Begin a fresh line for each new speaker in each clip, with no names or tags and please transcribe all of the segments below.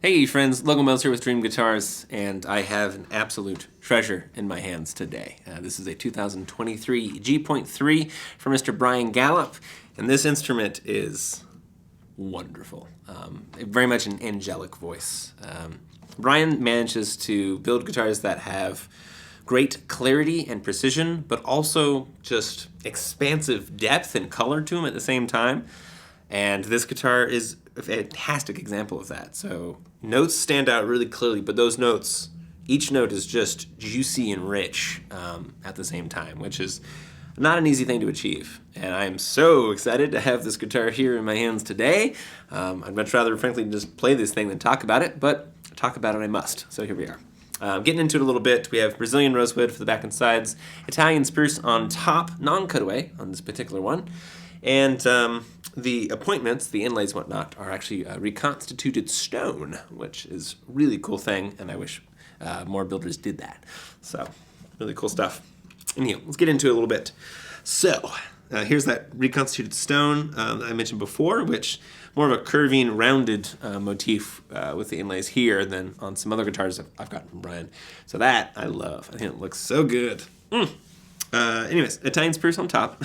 Hey friends, Logan here with Dream Guitars, and I have an absolute treasure in my hands today. This is a 2023 G.3 from Mr. Bryan Galloup, and this instrument is wonderful. Very much an angelic voice. Bryan manages to build guitars that have great clarity and precision, but also just expansive depth and color to them at the same time. And this guitar is a fantastic example of that. So notes stand out really clearly, but those notes, each note is just juicy and rich at the same time, which is not an easy thing to achieve. And I am so excited to have this guitar here in my hands today. I'd much rather, frankly, just play this thing than talk about it, but talk about it I must. So here we are. Getting into it a little bit, we have Brazilian Rosewood for the back and sides, Italian Spruce on top, non-cutaway on this particular one, and the appointments, the inlays and whatnot, are actually reconstituted stone, which is a really cool thing, and I wish more builders did that. So, really cool stuff. Anyhow, let's get into it a little bit. So, here's that reconstituted stone that I mentioned before, which more of a curving, rounded motif with the inlays here than on some other guitars I've gotten from Bryan. So that I love. I think it looks so good. Anyways, Italian Spruce on top.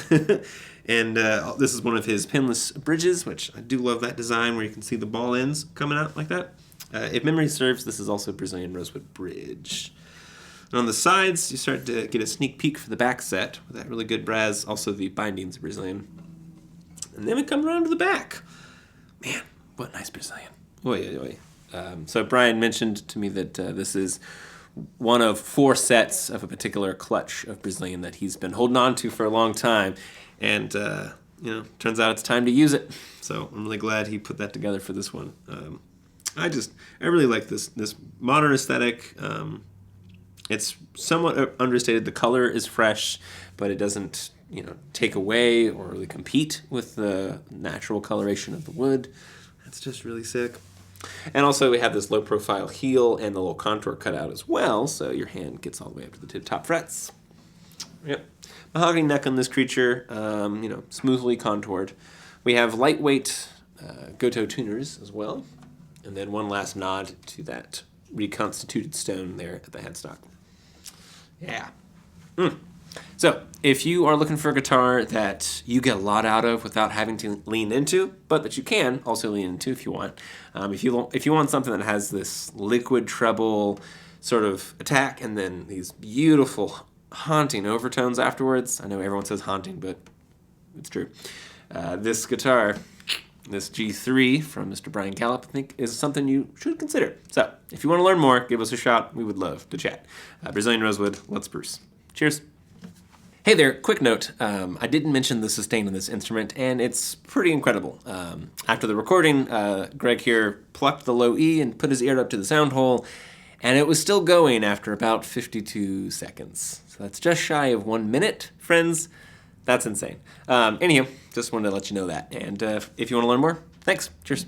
And this is one of his pinless bridges, which I do love that design where you can see the ball ends coming out like that. If memory serves, this is also a Brazilian Rosewood bridge. And on the sides, you start to get a sneak peek for the back set with that really good brass. Also, the bindings are Brazilian. And then we come around to the back. Man, what nice Brazilian. Oy, oy, oy. So Bryan mentioned to me that this is one of 4 sets of a particular clutch of Brazilian that he's been holding on to for a long time. And, turns out it's time to use it. So I'm really glad he put that together for this one. I really like this modern aesthetic. It's somewhat understated. The color is fresh, but it doesn't, take away or really compete with the natural coloration of the wood. That's just really sick. And also we have this low profile heel and the little contour cut out as well, so your hand gets all the way up to the top frets. Yep. Mahogany neck on this creature, smoothly contoured. We have lightweight Goto tuners as well. And then one last nod to that reconstituted stone there at the headstock. Yeah. So, if you are looking for a guitar that you get a lot out of without having to lean into, but that you can also lean into if you want. If you want something that has this liquid treble sort of attack and then these beautiful haunting overtones afterwards. I know everyone says haunting, but it's true. This guitar, this G3 from Mr. Bryan Galloup, I think is something you should consider. So, if you want to learn more, give us a shot. We would love to chat. Brazilian Rosewood, let's Spruce. Cheers. Hey there, quick note. I didn't mention the sustain on this instrument, and it's pretty incredible. After the recording, Greg here plucked the low E and put his ear up to the sound hole, and it was still going after about 52 seconds. So that's just shy of 1 minute, friends. That's insane. Anyhow, just wanted to let you know that. And if you want to learn more, thanks. Cheers.